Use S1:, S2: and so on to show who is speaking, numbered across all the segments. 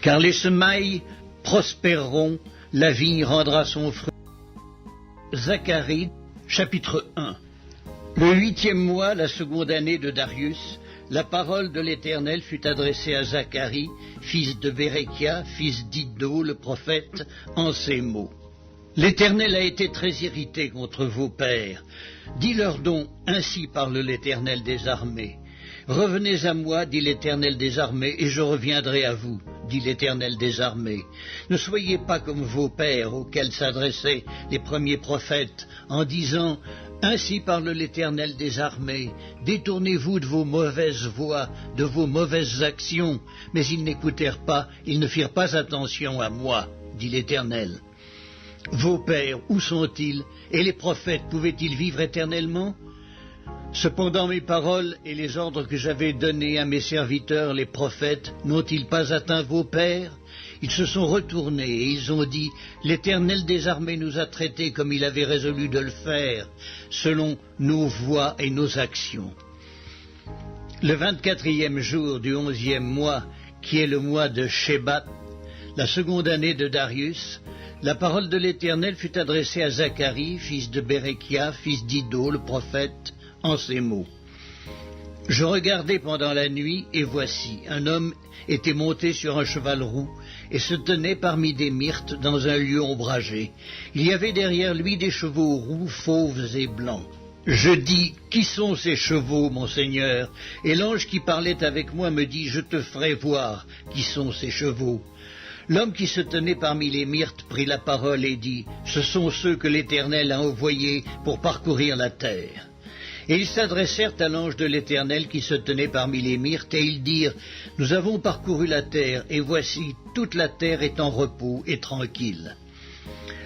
S1: Car les semailles prospéreront, la vigne rendra son fruit. Zacharie, chapitre 1. Le 8e mois, la seconde année de Darius, la parole de l'Éternel fut adressée à Zacharie, fils de Béréchia, fils d'Iddo, le prophète, en ces mots. L'Éternel a été très irrité contre vos pères. Dis-leur donc, ainsi parle l'Éternel des armées. Revenez à moi, dit l'Éternel des armées, et je reviendrai à vous, dit l'Éternel des armées. Ne soyez pas comme vos pères, auxquels s'adressaient les premiers prophètes, en disant « Ainsi parle l'Éternel des armées, détournez-vous de vos mauvaises voies, de vos mauvaises actions. » Mais ils n'écoutèrent pas, ils ne firent pas attention à moi, dit l'Éternel. Vos pères, où sont-ils? Et les prophètes, pouvaient-ils vivre éternellement? Cependant mes paroles et les ordres que j'avais donnés à mes serviteurs, les prophètes, n'ont-ils pas atteint vos pères? Ils se sont retournés et ils ont dit, l'Éternel des armées nous a traités comme il avait résolu de le faire, selon nos voies et nos actions. Le 24e jour du 11e mois, qui est le mois de Shebat, la seconde année de Darius, la parole de l'Éternel fut adressée à Zacharie, fils de Béréchia, fils d'Iddo, le prophète, en ces mots. Je regardai pendant la nuit, et voici, un homme était monté sur un cheval roux, et se tenait parmi des myrtes dans un lieu ombragé. Il y avait derrière lui des chevaux roux, fauves et blancs. Je dis, qui sont ces chevaux, mon Seigneur? Et l'ange qui parlait avec moi me dit, je te ferai voir qui sont ces chevaux. L'homme qui se tenait parmi les myrtes prit la parole et dit, ce sont ceux que l'Éternel a envoyés pour parcourir la terre. Et ils s'adressèrent à l'ange de l'Éternel qui se tenait parmi les myrtes, et ils dirent, nous avons parcouru la terre, et voici, toute la terre est en repos et tranquille.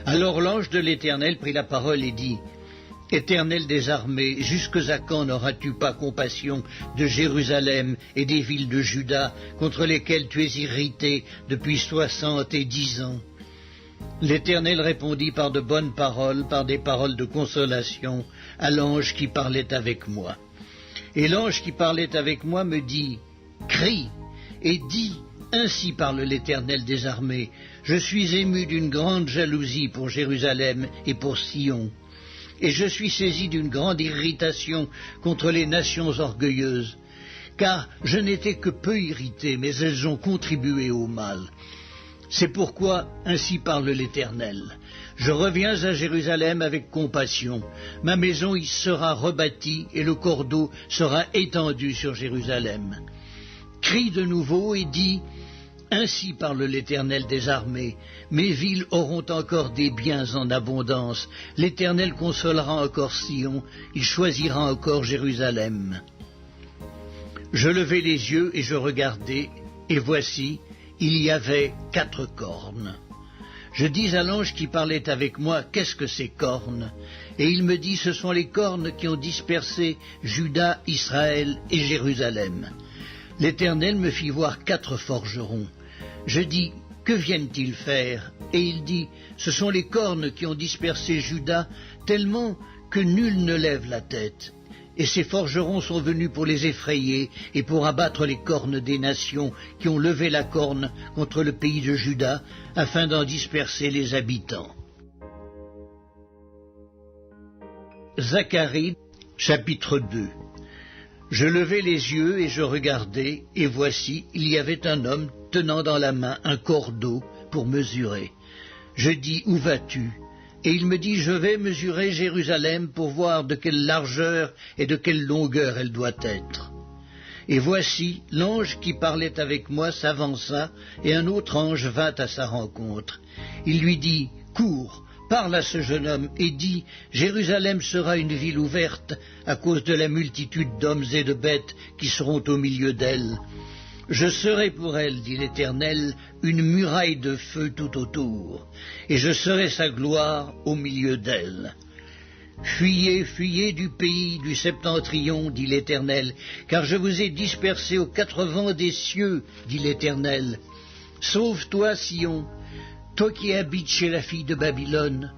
S1: Alors l'ange de l'Éternel prit la parole et dit, Éternel des armées, jusque à quand n'auras-tu pas compassion de Jérusalem et des villes de Juda, contre lesquelles tu es irrité depuis 70 ans? L'Éternel répondit par de bonnes paroles, par des paroles de consolation, à l'ange qui parlait avec moi. Et l'ange qui parlait avec moi me dit, crie et dis, ainsi parle l'Éternel des armées, je suis ému d'une grande jalousie pour Jérusalem et pour Sion. Et je suis saisi d'une grande irritation contre les nations orgueilleuses, car je n'étais que peu irrité, mais elles ont contribué au mal. C'est pourquoi, ainsi parle l'Éternel, je reviens à Jérusalem avec compassion, ma maison y sera rebâtie et le cordeau sera étendu sur Jérusalem. Crie de nouveau et dis, ainsi parle l'Éternel des armées, mes villes auront encore des biens en abondance, l'Éternel consolera encore Sion, il choisira encore Jérusalem. Je levai les yeux et je regardai, et voici, il y avait 4 cornes. Je dis à l'ange qui parlait avec moi, qu'est-ce que ces cornes? Et il me dit, ce sont les cornes qui ont dispersé Juda, Israël et Jérusalem. L'Éternel me fit voir 4 forgerons. Je dis, que viennent-ils faire? Et il dit, ce sont les cornes qui ont dispersé Juda, tellement que nul ne lève la tête. Et ces forgerons sont venus pour les effrayer et pour abattre les cornes des nations qui ont levé la corne contre le pays de Juda, afin d'en disperser les habitants. Zacharie, chapitre 2. Je levai les yeux et je regardai, et voici, il y avait un homme tenant dans la main un cordeau pour mesurer. Je dis, où vas-tu? Et il me dit, je vais mesurer Jérusalem pour voir de quelle largeur et de quelle longueur elle doit être. Et voici, l'ange qui parlait avec moi s'avança, et un autre ange vint à sa rencontre. Il lui dit, cours, parle à ce jeune homme, et dis, Jérusalem sera une ville ouverte à cause de la multitude d'hommes et de bêtes qui seront au milieu d'elle. Je serai pour elle, dit l'Éternel, une muraille de feu tout autour, et je serai sa gloire au milieu d'elle. Fuyez, fuyez du pays du septentrion, dit l'Éternel, car je vous ai dispersés aux 4 vents des cieux, dit l'Éternel. Sauve-toi, Sion, toi qui habites chez la fille de Babylone,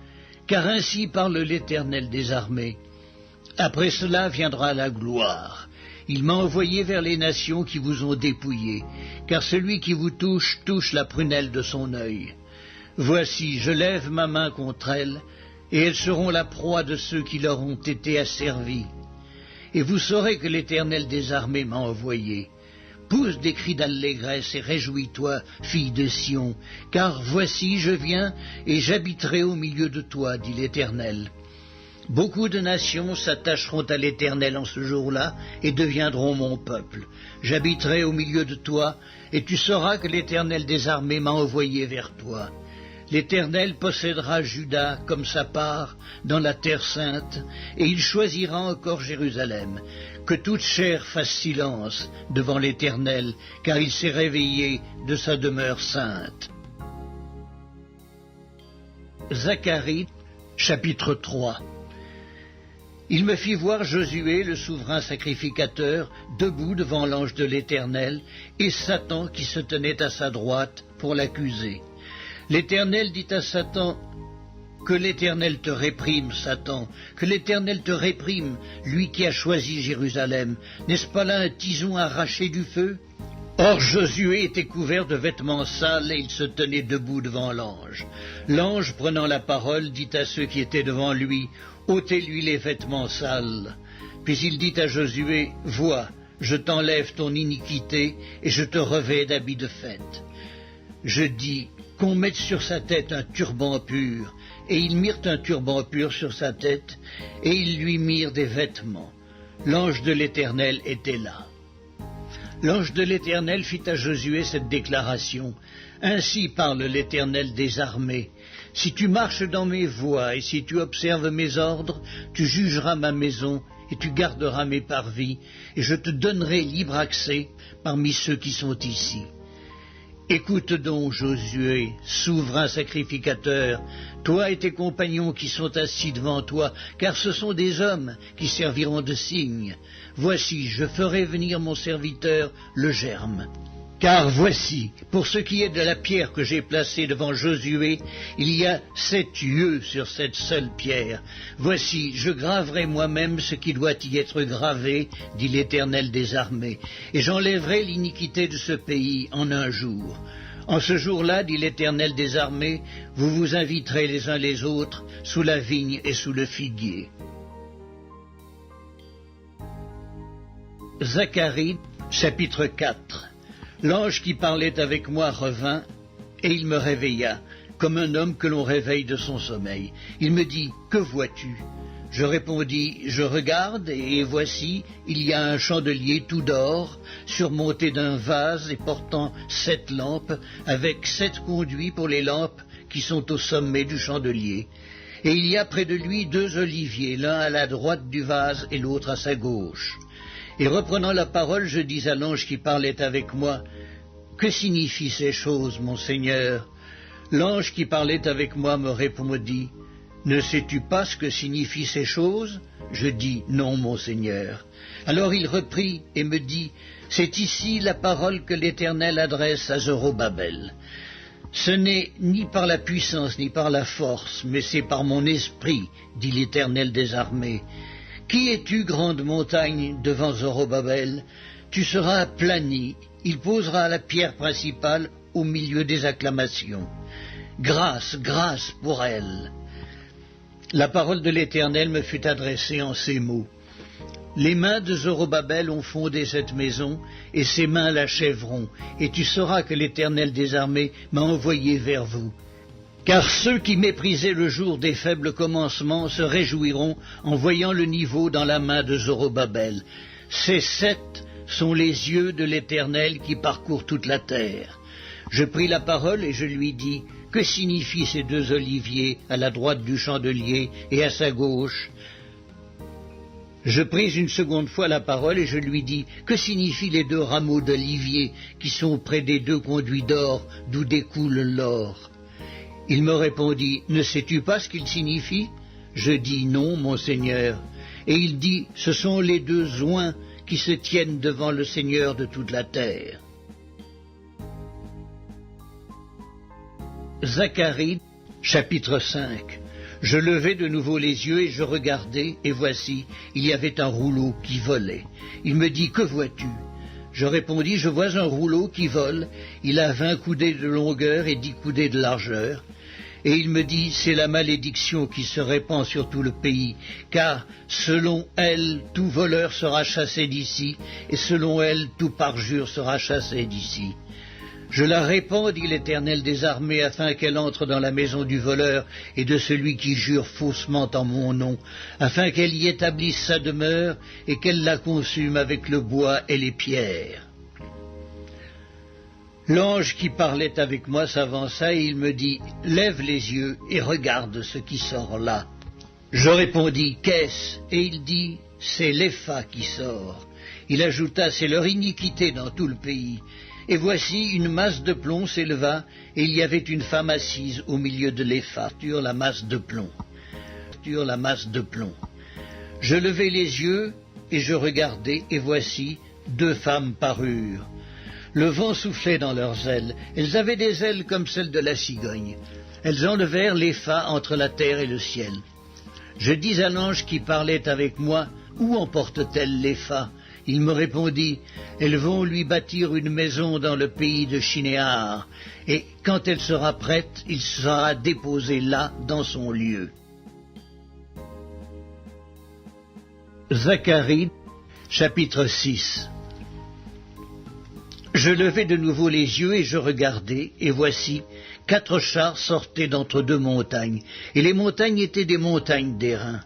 S1: car ainsi parle l'Éternel des armées. Après cela viendra la gloire. Il m'a envoyé vers les nations qui vous ont dépouillés, car celui qui vous touche, touche la prunelle de son œil. Voici, je lève ma main contre elles, et elles seront la proie de ceux qui leur ont été asservis. Et vous saurez que l'Éternel des armées m'a envoyé. Pousse des cris d'allégresse et réjouis-toi, fille de Sion, car voici, je viens et j'habiterai au milieu de toi, dit l'Éternel. Beaucoup de nations s'attacheront à l'Éternel en ce jour-là et deviendront mon peuple. J'habiterai au milieu de toi, et tu sauras que l'Éternel des armées m'a envoyé vers toi. L'Éternel possédera Juda comme sa part dans la terre sainte, et il choisira encore Jérusalem. Que toute chair fasse silence devant l'Éternel, car il s'est réveillé de sa demeure sainte. Zacharie, chapitre 3. Il me fit voir Josué, le souverain sacrificateur, debout devant l'ange de l'Éternel, et Satan qui se tenait à sa droite pour l'accuser. L'Éternel dit à Satan, « Que l'Éternel te réprime, Satan, que l'Éternel te réprime, lui qui a choisi Jérusalem. N'est-ce pas là un tison arraché du feu ?» Or Josué était couvert de vêtements sales et il se tenait debout devant l'ange. L'ange, prenant la parole, dit à ceux qui étaient devant lui, « Ôtez-lui les vêtements sales. » Puis il dit à Josué, « Vois, je t'enlève ton iniquité et je te revêts d'habits de fête. » Je dis, « Qu'on mette sur sa tête un turban pur. » Et ils mirent un turban pur sur sa tête et ils lui mirent des vêtements. L'ange de l'Éternel était là. L'ange de l'Éternel fit à Josué cette déclaration. « Ainsi parle l'Éternel des armées. Si tu marches dans mes voies et si tu observes mes ordres, tu jugeras ma maison et tu garderas mes parvis, et je te donnerai libre accès parmi ceux qui sont ici. Écoute donc, Josué, souverain sacrificateur, toi et tes compagnons qui sont assis devant toi, car ce sont des hommes qui serviront de signe. Voici, je ferai venir mon serviteur, le Germe. Car voici, pour ce qui est de la pierre que j'ai placée devant Josué, il y a 7 yeux sur cette seule pierre. Voici, je graverai moi-même ce qui doit y être gravé, dit l'Éternel des armées, et j'enlèverai l'iniquité de ce pays en un jour. En ce jour-là, dit l'Éternel des armées, vous vous inviterez les uns les autres sous la vigne et sous le figuier. Zacharie, chapitre 4. L'ange qui parlait avec moi revint, et il me réveilla, comme un homme que l'on réveille de son sommeil. Il me dit, « Que vois-tu » Je répondis, « Je regarde, et voici, il y a un chandelier tout d'or, surmonté d'un vase et portant 7 lampes, avec 7 conduits pour les lampes qui sont au sommet du chandelier. Et il y a près de lui 2 oliviers, l'un à la droite du vase et l'autre à sa gauche. » Et reprenant la parole, je dis à l'ange qui parlait avec moi, « Que signifient ces choses, mon Seigneur ?» L'ange qui parlait avec moi me répondit, « Ne sais-tu pas ce que signifient ces choses ?» Je dis, « Non, mon Seigneur. » Alors il reprit et me dit, « C'est ici la parole que l'Éternel adresse à Zorobabel. Ce n'est ni par la puissance ni par la force, mais c'est par mon esprit, dit l'Éternel des armées. Qui es-tu, grande montagne, devant Zorobabel? Tu seras aplani, il posera la pierre principale au milieu des acclamations. Grâce, grâce pour elle. » La parole de l'Éternel me fut adressée en ces mots. Les mains de Zorobabel ont fondé cette maison, et ses mains l'achèveront, et tu sauras que l'Éternel des armées m'a envoyé vers vous. Car ceux qui méprisaient le jour des faibles commencements se réjouiront en voyant le niveau dans la main de Zorobabel. Ces 7 sont les yeux de l'Éternel qui parcourent toute la terre. Je pris la parole et je lui dis, « Que signifient ces 2 oliviers à la droite du chandelier et à sa gauche ?» Je pris une seconde fois la parole et je lui dis, « Que signifient les 2 rameaux d'olivier qui sont près des 2 conduits d'or d'où découle l'or ?» Il me répondit, « Ne sais-tu pas ce qu'ils signifient ?» Je dis, « Non, mon Seigneur. » Et il dit, « Ce sont les 2 oins qui se tiennent devant le Seigneur de toute la terre. » Zacharie, chapitre 5. Je levai de nouveau les yeux et je regardai, et voici, il y avait un rouleau qui volait. Il me dit, que vois-tu? Je répondis, je vois un rouleau qui vole, il a 20 coudées de longueur et 10 coudées de largeur. Et il me dit, c'est la malédiction qui se répand sur tout le pays, car selon elle, tout voleur sera chassé d'ici, et selon elle, tout parjure sera chassé d'ici. Je la répands, dit l'Éternel des armées, afin qu'elle entre dans la maison du voleur et de celui qui jure faussement en mon nom, afin qu'elle y établisse sa demeure et qu'elle la consume avec le bois et les pierres. L'ange qui parlait avec moi s'avança et il me dit, lève les yeux et regarde ce qui sort là. Je répondis, qu'est-ce? Et il dit, c'est l'Épha qui sort. Il ajouta, c'est leur iniquité dans tout le pays. Et voici une masse de plomb s'éleva, et il y avait une femme assise au milieu de l'Épha, sur la masse de plomb. Je levai les yeux, et je regardai, et voici, 2 femmes parurent. Le vent soufflait dans leurs ailes, elles avaient des ailes comme celles de la cigogne. Elles enlevèrent l'Épha entre la terre et le ciel. Je dis à l'ange qui parlait avec moi, où emportent-elles l'Épha? Il me répondit, elles vont lui bâtir une maison dans le pays de Shinéar, et quand elle sera prête, il sera déposé là, dans son lieu. Zacharie, chapitre 6. Je levai de nouveau les yeux et je regardai, et voici, 4 chars sortaient d'entre 2 montagnes, et les montagnes étaient des montagnes d'airain.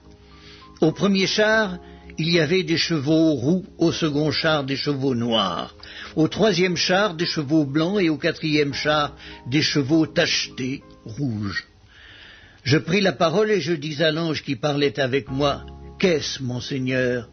S1: Au premier char, il y avait des chevaux roux, au second char des chevaux noirs, au troisième char des chevaux blancs et au quatrième char des chevaux tachetés, rouges. Je pris la parole et je dis à l'ange qui parlait avec moi, « Qu'est-ce, mon Seigneur ?»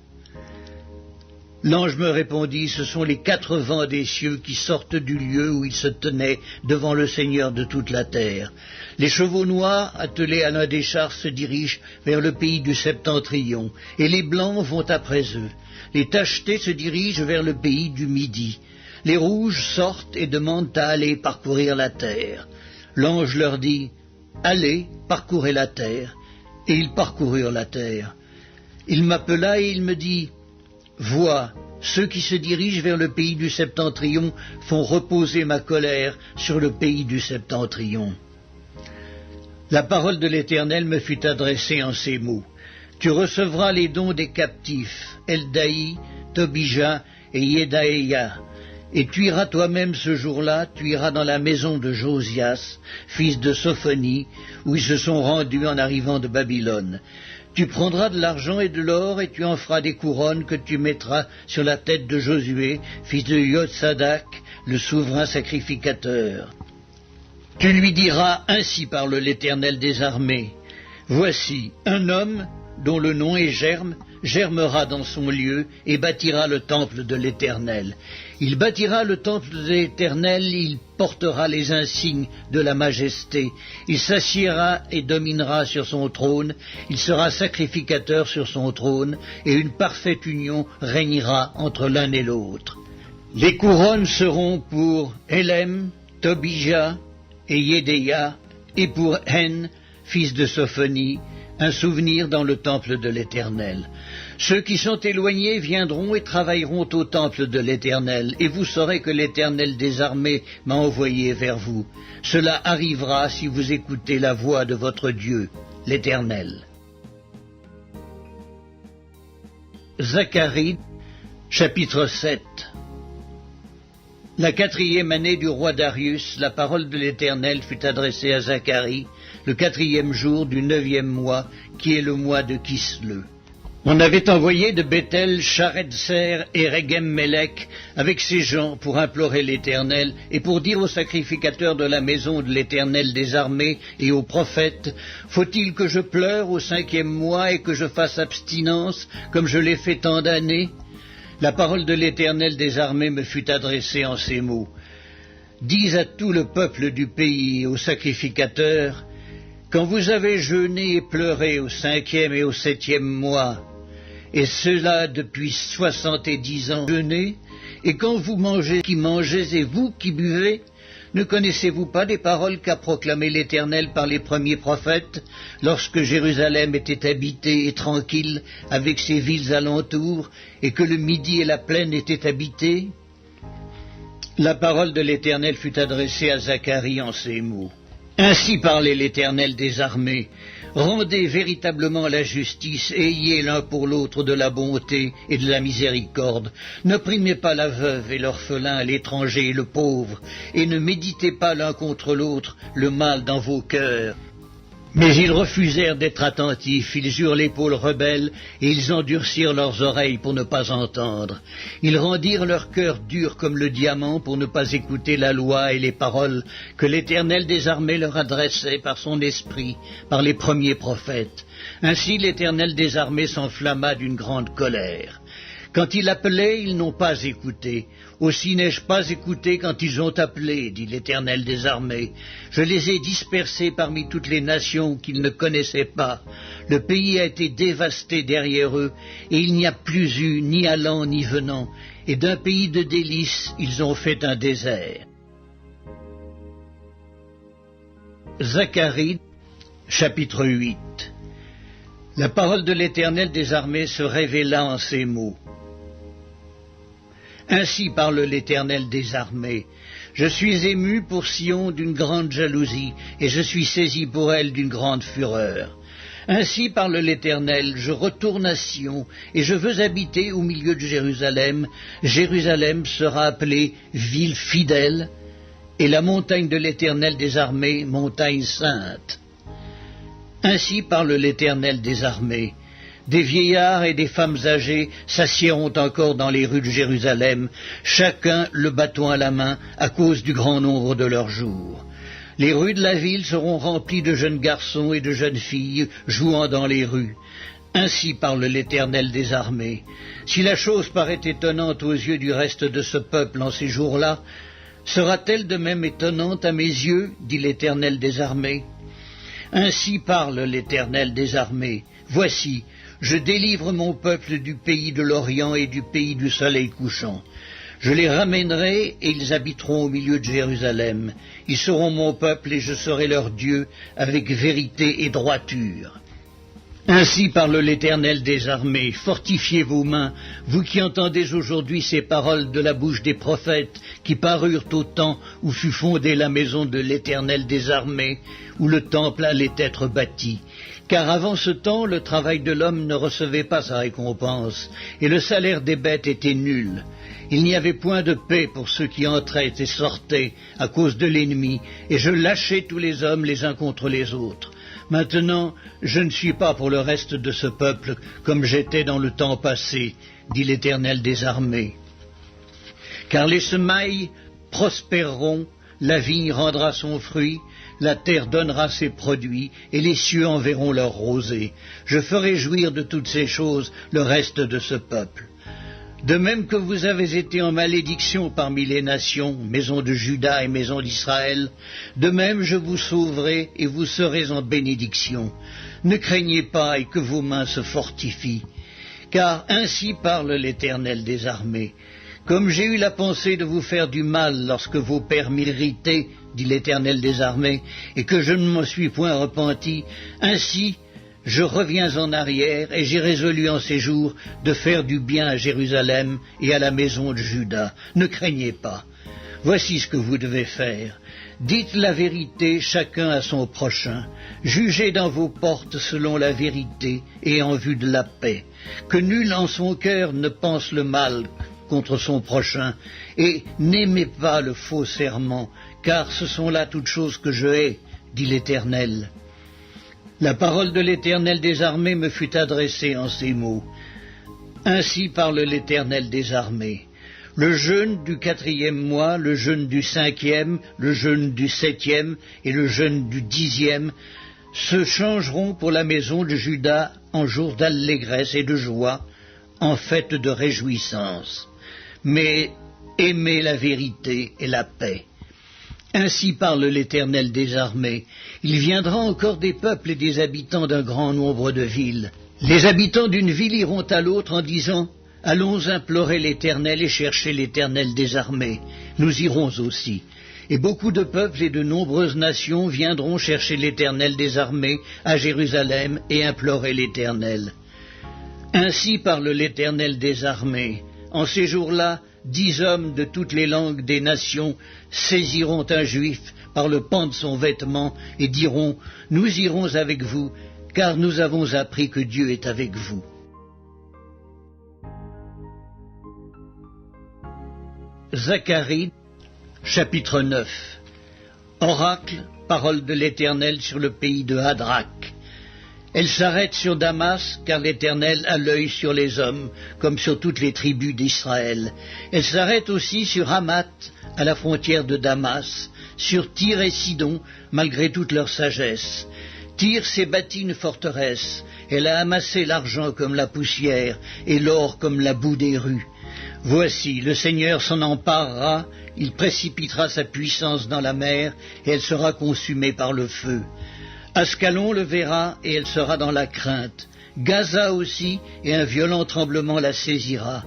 S1: L'ange me répondit, « Ce sont les 4 vents des cieux qui sortent du lieu où ils se tenaient devant le Seigneur de toute la terre. Les chevaux noirs, attelés à l'un des chars, se dirigent vers le pays du septentrion, et les blancs vont après eux. Les tachetés se dirigent vers le pays du midi. Les rouges sortent et demandent à aller parcourir la terre. L'ange leur dit, « Allez, parcourez la terre. » Et ils parcoururent la terre. Il m'appela et il me dit, « Vois, ceux qui se dirigent vers le pays du septentrion font reposer ma colère sur le pays du septentrion. » La parole de l'Éternel me fut adressée en ces mots. « Tu recevras les dons des captifs, Eldaï, Tobija et Yedaïa, et tu iras toi-même ce jour-là, tu iras dans la maison de Josias, fils de Sophonie, où ils se sont rendus en arrivant de Babylone. Tu prendras de l'argent et de l'or, et tu en feras des couronnes que tu mettras sur la tête de Josué, fils de Yotsadak, le souverain sacrificateur. Tu lui diras, ainsi parle l'Éternel des armées, voici, un homme, dont le nom est Germe, germera dans son lieu et bâtira le temple de l'Éternel. Il bâtira le temple de l'Éternel, il portera les insignes de la majesté, il s'assiera et dominera sur son trône, il sera sacrificateur sur son trône, et une parfaite union régnera entre l'un et l'autre. Les couronnes seront pour Élem, Tobija et Yédéa, et pour Hen, fils de Sophonie, un souvenir dans le temple de l'Éternel. Ceux qui sont éloignés viendront et travailleront au temple de l'Éternel, et vous saurez que l'Éternel des armées m'a envoyé vers vous. Cela arrivera si vous écoutez la voix de votre Dieu, l'Éternel. Zacharie, chapitre 7. La 4e année du roi Darius, la parole de l'Éternel fut adressée à Zacharie, le 4e jour du 9e mois, qui est le mois de Kisle. On avait envoyé de Bethel Sharedser et Regem-Melech avec ses gens pour implorer l'Éternel et pour dire aux sacrificateurs de la maison de l'Éternel des armées et aux prophètes, « Faut-il que je pleure au 5e mois et que je fasse abstinence comme je l'ai fait tant d'années ?» La parole de l'Éternel des armées me fut adressée en ces mots. « Dis à tout le peuple du pays et aux sacrificateurs, quand vous avez jeûné et pleuré au 5e et au 7e mois, et cela depuis 70 ans jeûnez, et quand vous mangez qui mangez et vous qui buvez, Ne connaissez-vous pas les paroles qu'a proclamées l'Éternel par les premiers prophètes, lorsque Jérusalem était habitée et tranquille, avec ses villes alentours, et que le Midi et la plaine étaient habités? La parole de l'Éternel fut adressée à Zacharie en ces mots. Ainsi parlait l'Éternel des armées. Rendez véritablement la justice, et ayez l'un pour l'autre de la bonté et de la miséricorde. N'opprimez pas la veuve et l'orphelin, l'étranger et le pauvre, et ne méditez pas l'un contre l'autre le mal dans vos cœurs. Mais ils refusèrent d'être attentifs, ils eurent l'épaule rebelle, et ils endurcirent leurs oreilles pour ne pas entendre. Ils rendirent leur cœur dur comme le diamant pour ne pas écouter la loi et les paroles que l'Éternel des armées leur adressait par son esprit, par les premiers prophètes. Ainsi l'Éternel des armées s'enflamma d'une grande colère. Quand il appelait, ils n'ont pas écouté. Aussi n'ai-je pas écouté quand ils ont appelé, dit l'Éternel des armées. Je les ai dispersés parmi toutes les nations qu'ils ne connaissaient pas. Le pays a été dévasté derrière eux, et il n'y a plus eu ni allant ni venant, et d'un pays de délices, ils ont fait un désert. Zacharie, chapitre 8. La parole de l'Éternel des armées se révéla en ces mots. Ainsi parle l'Éternel des armées. Je suis ému pour Sion d'une grande jalousie, et je suis saisi pour elle d'une grande fureur. Ainsi parle l'Éternel, je retourne à Sion, et je veux habiter au milieu de Jérusalem. Jérusalem sera appelée ville fidèle, et la montagne de l'Éternel des armées, montagne sainte. Ainsi parle l'Éternel des armées. Des vieillards et des femmes âgées s'assiéront encore dans les rues de Jérusalem, chacun le bâton à la main à cause du grand nombre de leurs jours. Les rues de la ville seront remplies de jeunes garçons et de jeunes filles jouant dans les rues. Ainsi parle l'Éternel des armées. Si la chose paraît étonnante aux yeux du reste de ce peuple en ces jours-là, sera-t-elle de même étonnante à mes yeux, dit l'Éternel des armées? Ainsi parle l'Éternel des armées. Voici, je délivre mon peuple du pays de l'Orient et du pays du soleil couchant. Je les ramènerai et ils habiteront au milieu de Jérusalem. Ils seront mon peuple et je serai leur Dieu avec vérité et droiture. Ainsi parle l'Éternel des armées, fortifiez vos mains, vous qui entendez aujourd'hui ces paroles de la bouche des prophètes qui parurent au temps où fut fondée la maison de l'Éternel des armées, où le temple allait être bâti. Car avant ce temps, le travail de l'homme ne recevait pas sa récompense, et le salaire des bêtes était nul. Il n'y avait point de paix pour ceux qui entraient et sortaient à cause de l'ennemi, et je lâchais tous les hommes les uns contre les autres. Maintenant, je ne suis pas pour le reste de ce peuple comme j'étais dans le temps passé, dit l'Éternel des armées. Car les semailles prospéreront, la vigne rendra son fruit, la terre donnera ses produits, et les cieux enverront leur rosée. Je ferai jouir de toutes ces choses le reste de ce peuple. De même que vous avez été en malédiction parmi les nations, maison de Juda et maison d'Israël, de même je vous sauverai et vous serez en bénédiction. Ne craignez pas et que vos mains se fortifient. Car ainsi parle l'Éternel des armées. Comme j'ai eu la pensée de vous faire du mal lorsque vos pères m'irritaient, dit l'Éternel des armées, et que je ne me suis point repenti, ainsi je reviens en arrière, et j'ai résolu en ces jours de faire du bien à Jérusalem et à la maison de Juda. Ne craignez pas. Voici ce que vous devez faire. Dites la vérité chacun à son prochain. Jugez dans vos portes selon la vérité et en vue de la paix. Que nul en son cœur ne pense le mal contre son prochain, et n'aimez pas le faux serment, car ce sont là toutes choses que je hais, dit l'Éternel. La parole de l'Éternel des armées me fut adressée en ces mots. Ainsi parle l'Éternel des armées. Le jeûne du 4e mois, le jeûne du 5e, le jeûne du 7e et le jeûne du 10e se changeront pour la maison de Juda en jour d'allégresse et de joie, en fête de réjouissance. Mais aimez la vérité et la paix. Ainsi parle l'Éternel des armées. Il viendra encore des peuples et des habitants d'un grand nombre de villes. Les habitants d'une ville iront à l'autre en disant « Allons implorer l'Éternel et chercher l'Éternel des armées. Nous irons aussi. » Et beaucoup de peuples et de nombreuses nations viendront chercher l'Éternel des armées à Jérusalem et implorer l'Éternel. Ainsi parle l'Éternel des armées. En ces jours-là, 10 hommes de toutes les langues des nations saisiront un juif par le pan de son vêtement et diront « Nous irons avec vous, car nous avons appris que Dieu est avec vous. » Zacharie, chapitre 9. Oracle, parole de l'Éternel sur le pays de Hadrach. Elle s'arrête sur Damas, car l'Éternel a l'œil sur les hommes, comme sur toutes les tribus d'Israël. Elle s'arrête aussi sur Hamath, à la frontière de Damas, sur Tyr et Sidon, malgré toute leur sagesse. Tyr s'est bâti une forteresse, elle a amassé l'argent comme la poussière, et l'or comme la boue des rues. Voici, le Seigneur s'en emparera, il précipitera sa puissance dans la mer, et elle sera consumée par le feu. Ascalon le verra, et elle sera dans la crainte. Gaza aussi, et un violent tremblement la saisira.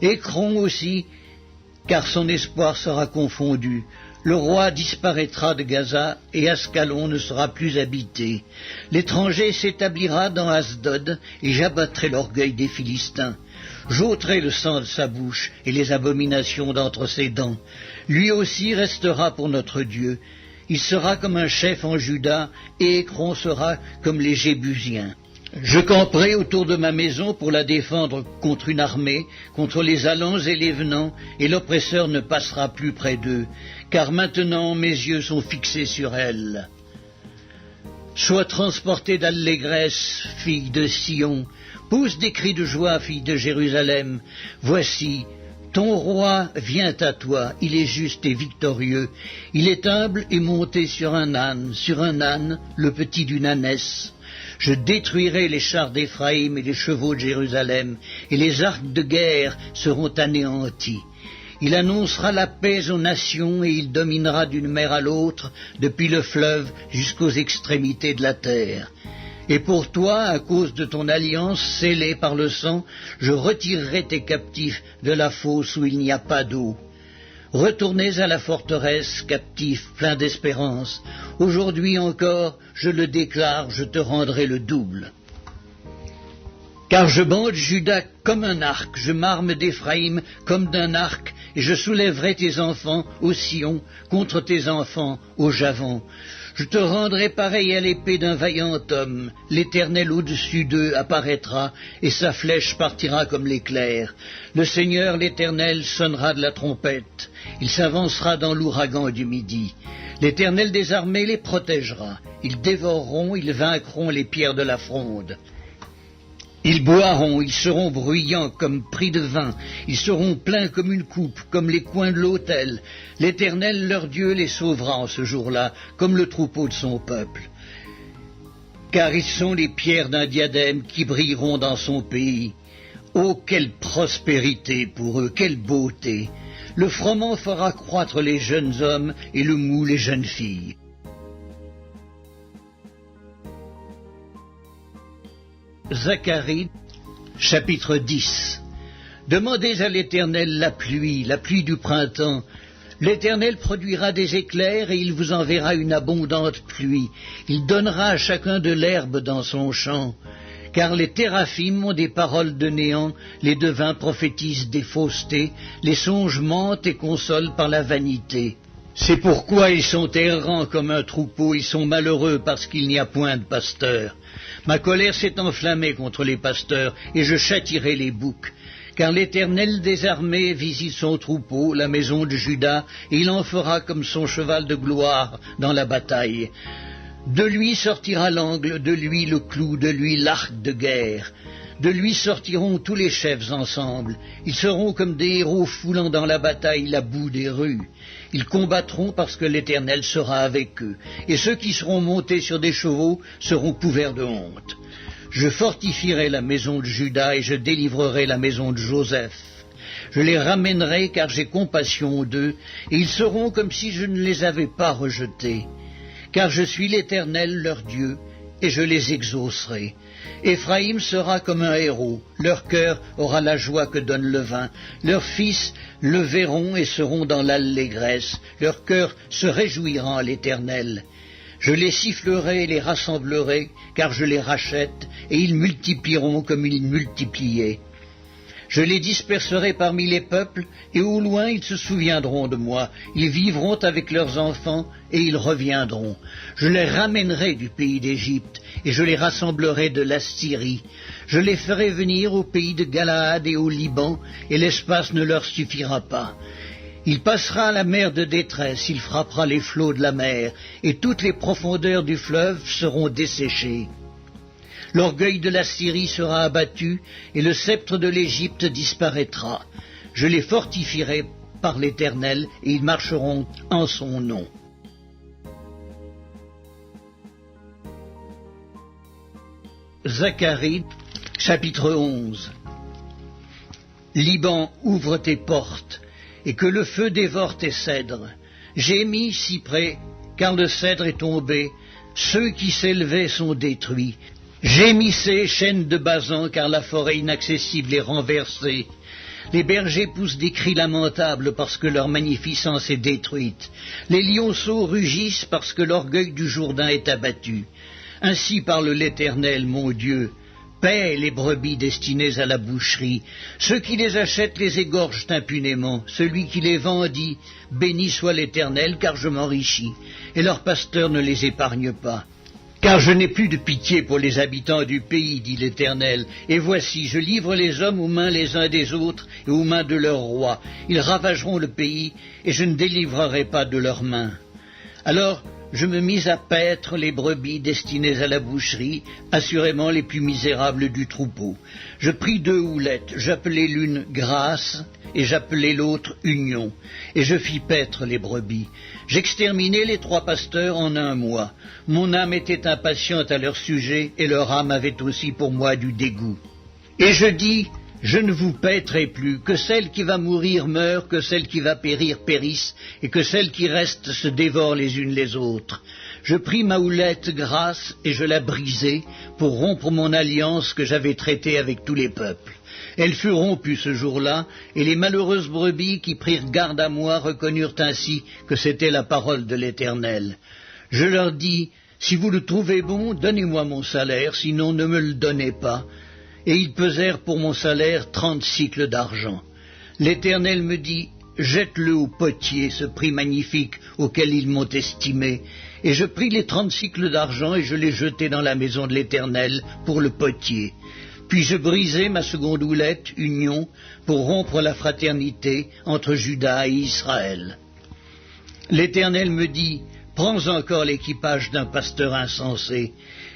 S1: Écron aussi, car son espoir sera confondu. Le roi disparaîtra de Gaza, et Ascalon ne sera plus habité. L'étranger s'établira dans Asdod, et j'abattrai l'orgueil des Philistins. J'ôterai le sang de sa bouche, et les abominations d'entre ses dents. Lui aussi restera pour notre Dieu. Il sera comme un chef en Juda, et Écron sera comme les Jébusiens. Je camperai autour de ma maison pour la défendre contre une armée, contre les allants et les venants, et l'oppresseur ne passera plus près d'eux, car maintenant mes yeux sont fixés sur elle. Sois transportée d'allégresse, fille de Sion, pousse des cris de joie, fille de Jérusalem. Voici, ton roi vient à toi, il est juste et victorieux, il est humble et monté sur un âne, le petit d'une ânesse. Je détruirai les chars d'Éphraïm et les chevaux de Jérusalem, et les arcs de guerre seront anéantis. Il annoncera la paix aux nations, et il dominera d'une mer à l'autre, depuis le fleuve jusqu'aux extrémités de la terre. Et pour toi, à cause de ton alliance scellée par le sang, je retirerai tes captifs de la fosse où il n'y a pas d'eau. Retournez à la forteresse, captifs, pleins d'espérance. Aujourd'hui encore, je le déclare, je te rendrai le double. Car je bande Juda comme un arc, je m'arme d'Éphraïm comme d'un arc, et je soulèverai tes enfants au Sion contre tes enfants au Javan. Je te rendrai pareil à l'épée d'un vaillant homme. L'Éternel au-dessus d'eux apparaîtra, et sa flèche partira comme l'éclair. Le Seigneur, l'Éternel, sonnera de la trompette. Il s'avancera dans l'ouragan du midi. L'Éternel des armées les protégera. Ils dévoreront, ils vaincront les pierres de la fronde. Ils boiront, ils seront bruyants comme pris de vin, ils seront pleins comme une coupe, comme les coins de l'autel. L'Éternel, leur Dieu, les sauvera en ce jour-là, comme le troupeau de son peuple. Car ils sont les pierres d'un diadème qui brilleront dans son pays. Oh, quelle prospérité pour eux, quelle beauté! Le froment fera croître les jeunes hommes et le mou les jeunes filles. Zacharie, chapitre 10. Demandez à l'Éternel la pluie du printemps. L'Éternel produira des éclairs et il vous enverra une abondante pluie. Il donnera à chacun de l'herbe dans son champ. Car les téraphim ont des paroles de néant, les devins prophétisent des faussetés, les songes mentent et consolent par la vanité. C'est pourquoi ils sont errants comme un troupeau, ils sont malheureux parce qu'il n'y a point de pasteur. Ma colère s'est enflammée contre les pasteurs, et je châtierai les boucs. Car l'Éternel des armées visite son troupeau, la maison de Juda, et il en fera comme son cheval de gloire dans la bataille. De lui sortira l'angle, de lui le clou, de lui l'arc de guerre. De lui sortiront tous les chefs ensemble. Ils seront comme des héros foulant dans la bataille la boue des rues. Ils combattront parce que l'Éternel sera avec eux. Et ceux qui seront montés sur des chevaux seront couverts de honte. Je fortifierai la maison de Juda et je délivrerai la maison de Joseph. Je les ramènerai car j'ai compassion d'eux, et ils seront comme si je ne les avais pas rejetés. Car je suis l'Éternel leur Dieu, et je les exaucerai. Éphraïm sera comme un héros, leur cœur aura la joie que donne le vin, leurs fils le verront et seront dans l'allégresse, leur cœur se réjouira en l'Éternel. Je les sifflerai et les rassemblerai, car je les rachète, et ils multiplieront comme ils multipliaient. Je les disperserai parmi les peuples, et au loin ils se souviendront de moi. Ils vivront avec leurs enfants, et ils reviendront. Je les ramènerai du pays d'Égypte, et je les rassemblerai de l'Assyrie. Je les ferai venir au pays de Galaad et au Liban, et l'espace ne leur suffira pas. Il passera la mer de détresse, il frappera les flots de la mer, et toutes les profondeurs du fleuve seront desséchées. L'orgueil de la Syrie sera abattu, et le sceptre de l'Égypte disparaîtra. Je les fortifierai par l'Éternel, et ils marcheront en son nom. Zacharie, chapitre 11. Liban, ouvre tes portes, et que le feu dévore tes cèdres. Gémis, cyprès, car le cèdre est tombé, ceux qui s'élevaient sont détruits. Gémissez, chênes de Basan, car la forêt inaccessible est renversée. Les bergers poussent des cris lamentables parce que leur magnificence est détruite. Les lionceaux rugissent parce que l'orgueil du Jourdain est abattu. Ainsi parle l'Éternel, mon Dieu. Paix les brebis destinées à la boucherie. Ceux qui les achètent les égorgent impunément. Celui qui les vend dit, béni soit l'Éternel, car je m'enrichis. Et leur pasteur ne les épargne pas. Car je n'ai plus de pitié pour les habitants du pays, dit l'Éternel, et voici, je livre les hommes aux mains les uns des autres et aux mains de leurs rois. Ils ravageront le pays, et je ne délivrerai pas de leurs mains. Alors je me mis à paître les brebis destinées à la boucherie, assurément les plus misérables du troupeau. Je pris 2 houlettes, j'appelai l'une Grâce, et j'appelai l'autre Union, et je fis paître les brebis. J'exterminai les 3 pasteurs en 1 mois. Mon âme était impatiente à leur sujet, et leur âme avait aussi pour moi du dégoût. Et je dis, je ne vous paîtrai plus, que celle qui va mourir meure, que celle qui va périr périsse, et que celles qui restent se dévorent les unes les autres. Je pris ma houlette Grâce, et je la brisai, pour rompre mon alliance que j'avais traitée avec tous les peuples. Elle fut rompue ce jour-là, et les malheureuses brebis qui prirent garde à moi reconnurent ainsi que c'était la parole de l'Éternel. Je leur dis, si vous le trouvez bon, donnez-moi mon salaire, sinon ne me le donnez pas. Et ils pesèrent pour mon salaire 30 cycles d'argent. L'Éternel me dit, jette-le au potier, ce prix magnifique auquel ils m'ont estimé. Et je pris les 30 cycles d'argent et je les jetai dans la maison de l'Éternel pour le potier. Puis je brisai ma seconde houlette, Union, pour rompre la fraternité entre Juda et Israël. L'Éternel me dit, prends encore l'équipage d'un pasteur insensé,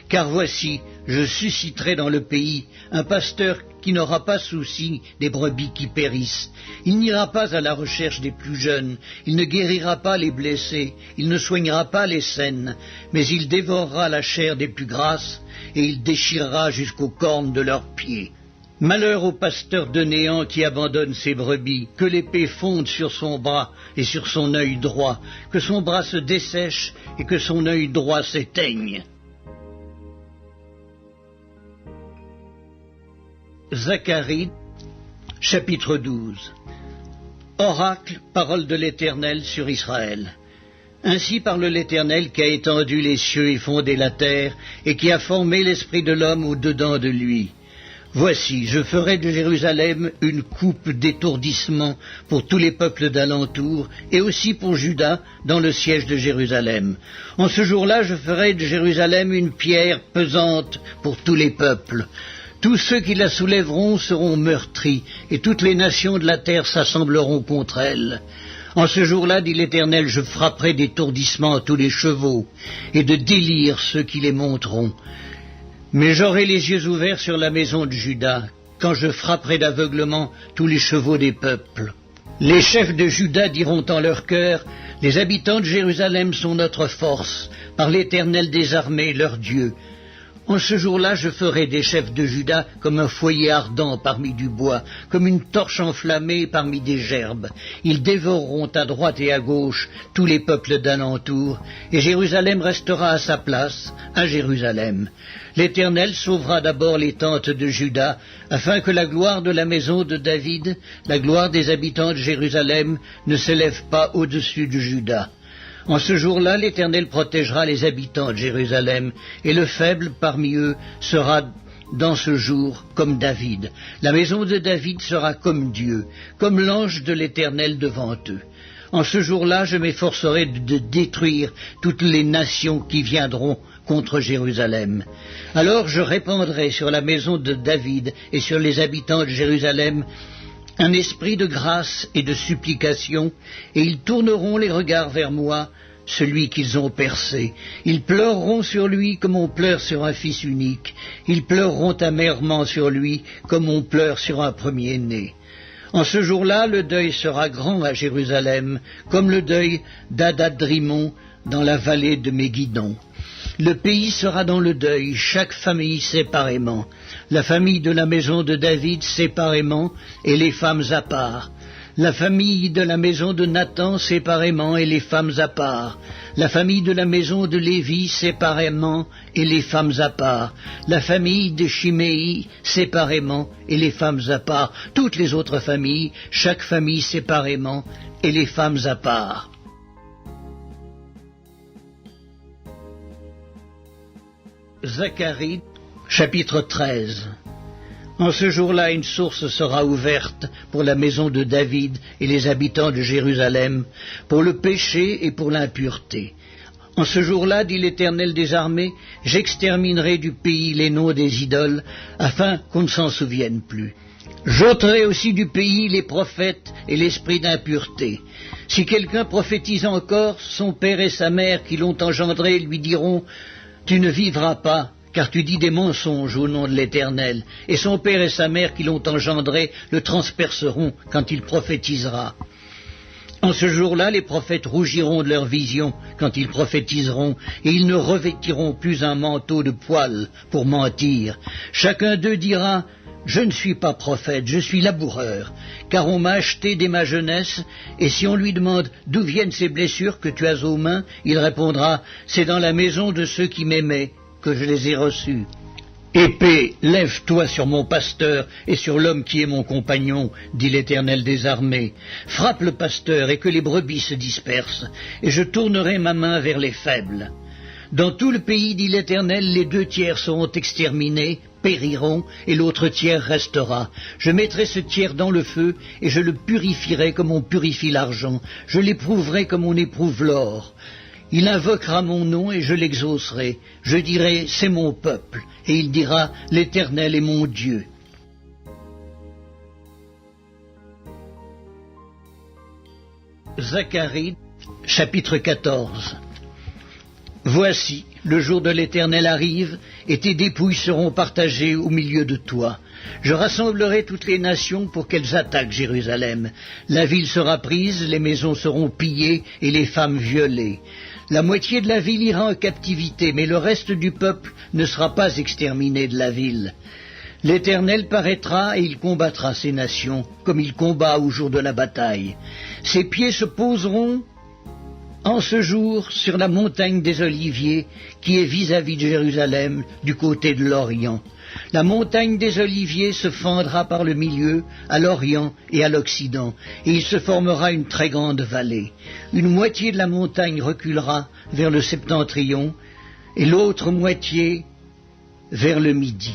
S1: car voici, je susciterai dans le pays un pasteur qui n'aura pas souci des brebis qui périssent. Il n'ira pas à la recherche des plus jeunes, il ne guérira pas les blessés, il ne soignera pas les saines, mais il dévorera la chair des plus grasses, et il déchirera jusqu'aux cornes de leurs pieds. Malheur au pasteur de néant qui abandonne ses brebis, que l'épée fonde sur son bras et sur son œil droit, que son bras se dessèche et que son œil droit s'éteigne. Zacharie, chapitre 12. Oracle, parole de l'Éternel sur Israël. Ainsi parle l'Éternel qui a étendu les cieux et fondé la terre, et qui a formé l'esprit de l'homme au-dedans de lui. Voici, je ferai de Jérusalem une coupe d'étourdissement pour tous les peuples d'alentour, et aussi pour Juda dans le siège de Jérusalem. En ce jour-là, je ferai de Jérusalem une pierre pesante pour tous les peuples. Tous ceux qui la soulèveront seront meurtris, et toutes les nations de la terre s'assembleront contre elle. En ce jour-là, dit l'Éternel, je frapperai d'étourdissement tous les chevaux, et de délire ceux qui les monteront. Mais j'aurai les yeux ouverts sur la maison de Juda, quand je frapperai d'aveuglement tous les chevaux des peuples. Les chefs de Juda diront en leur cœur, les habitants de Jérusalem sont notre force, par l'Éternel des armées, leur Dieu. En ce jour-là, je ferai des chefs de Juda comme un foyer ardent parmi du bois, comme une torche enflammée parmi des gerbes. Ils dévoreront à droite et à gauche tous les peuples d'alentour, et Jérusalem restera à sa place, à Jérusalem. L'Éternel sauvera d'abord les tentes de Juda, afin que la gloire de la maison de David, la gloire des habitants de Jérusalem, ne s'élève pas au-dessus de Juda. En ce jour-là, l'Éternel protégera les habitants de Jérusalem, et le faible parmi eux sera dans ce jour comme David. La maison de David sera comme Dieu, comme l'ange de l'Éternel devant eux. En ce jour-là, je m'efforcerai de détruire toutes les nations qui viendront contre Jérusalem. Alors je répandrai sur la maison de David et sur les habitants de Jérusalem un esprit de grâce et de supplication, et ils tourneront les regards vers moi, celui qu'ils ont percé. Ils pleureront sur lui comme on pleure sur un fils unique. Ils pleureront amèrement sur lui comme on pleure sur un premier-né. En ce jour-là, le deuil sera grand à Jérusalem, comme le deuil d'Adad-Rimon dans la vallée de Megiddo. Le pays sera dans le deuil, chaque famille séparément. La famille de la maison de David séparément, et les femmes à part. La famille de la maison de Nathan séparément, et les femmes à part. La famille de la maison de Lévi séparément, et les femmes à part. La famille de Chiméi séparément, et les femmes à part. Toutes les autres familles, chaque famille séparément, et les femmes à part. Zacharie, chapitre 13. En ce jour-là, une source sera ouverte pour la maison de David et les habitants de Jérusalem, pour le péché et pour l'impureté. En ce jour-là, dit l'Éternel des armées, j'exterminerai du pays les noms des idoles, afin qu'on ne s'en souvienne plus. J'ôterai aussi du pays les prophètes et l'esprit d'impureté. Si quelqu'un prophétise encore, son père et sa mère qui l'ont engendré lui diront « Tu ne vivras pas, car tu dis des mensonges au nom de l'Éternel. » Et son père et sa mère qui l'ont engendré le transperceront quand il prophétisera. En ce jour-là, les prophètes rougiront de leur vision quand ils prophétiseront, et ils ne revêtiront plus un manteau de poils pour mentir. Chacun d'eux dira « Je ne suis pas prophète, je suis laboureur, car on m'a acheté dès ma jeunesse, et si on lui demande d'où viennent ces blessures que tu as aux mains, il répondra « C'est dans la maison de ceux qui m'aimaient que je les ai reçus. » Épée, lève-toi sur mon pasteur et sur l'homme qui est mon compagnon, dit l'Éternel des armées. Frappe le pasteur et que les brebis se dispersent, et je tournerai ma main vers les faibles. Dans tout le pays, dit l'Éternel, les 2/3 seront exterminés, périront, et l'autre tiers restera. Je mettrai ce tiers dans le feu, et je le purifierai comme on purifie l'argent. Je l'éprouverai comme on éprouve l'or. Il invoquera mon nom, et je l'exaucerai. Je dirai, c'est mon peuple, et il dira, l'Éternel est mon Dieu. Zacharie, chapitre 14. Voici, le jour de l'Éternel arrive, et tes dépouilles seront partagées au milieu de toi. Je rassemblerai toutes les nations pour qu'elles attaquent Jérusalem. La ville sera prise, les maisons seront pillées, et les femmes violées. La moitié de la ville ira en captivité, mais le reste du peuple ne sera pas exterminé de la ville. L'Éternel paraîtra et il combattra ces nations, comme il combat au jour de la bataille. Ses pieds se poseront en ce jour sur la montagne des Oliviers, qui est vis-à-vis de Jérusalem, du côté de l'Orient. La montagne des Oliviers se fendra par le milieu, à l'Orient et à l'Occident, et il se formera une très grande vallée. Une moitié de la montagne reculera vers le septentrion, et l'autre moitié vers le midi.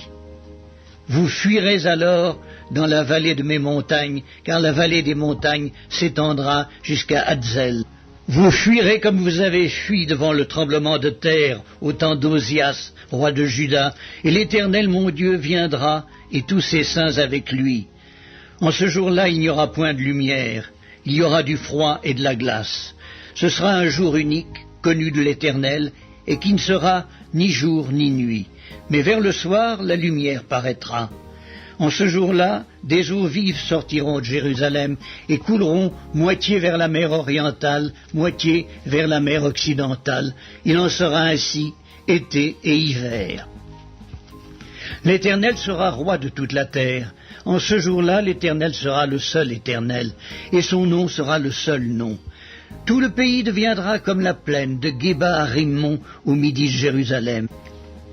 S1: Vous fuirez alors dans la vallée de mes montagnes, car la vallée des montagnes s'étendra jusqu'à Hadzel. Vous fuirez comme vous avez fui devant le tremblement de terre au temps d'Osias, roi de Juda, et l'Éternel mon Dieu viendra, et tous ses saints avec lui. En ce jour-là, il n'y aura point de lumière, il y aura du froid et de la glace. Ce sera un jour unique, connu de l'Éternel, et qui ne sera ni jour ni nuit. Mais vers le soir, la lumière paraîtra. En ce jour-là, des eaux vives sortiront de Jérusalem et couleront moitié vers la mer orientale, moitié vers la mer occidentale. Il en sera ainsi été et hiver. L'Éternel sera roi de toute la terre. En ce jour-là, l'Éternel sera le seul Éternel, et son nom sera le seul nom. Tout le pays deviendra comme la plaine, de Géba à Rimmon, au midi de Jérusalem.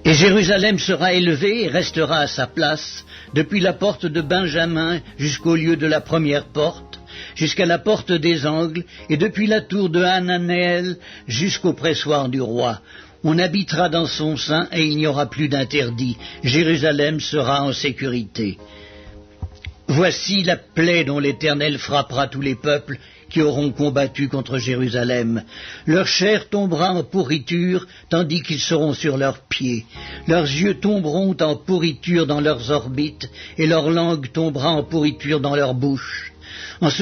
S1: Et Jérusalem sera élevée et restera à sa place, depuis la porte de Benjamin jusqu'au lieu de la première porte, jusqu'à la porte des angles, et depuis la tour de Hananéel jusqu'au pressoir du roi. On habitera dans son sein et il n'y aura plus d'interdit. Jérusalem sera en sécurité. Voici la plaie dont l'Éternel frappera tous les peuples qui auront combattu contre Jérusalem. Leur chair tombera en pourriture, tandis qu'ils seront sur leurs pieds. Leurs yeux tomberont en pourriture dans leurs orbites, et leur langue tombera en pourriture dans leur bouche.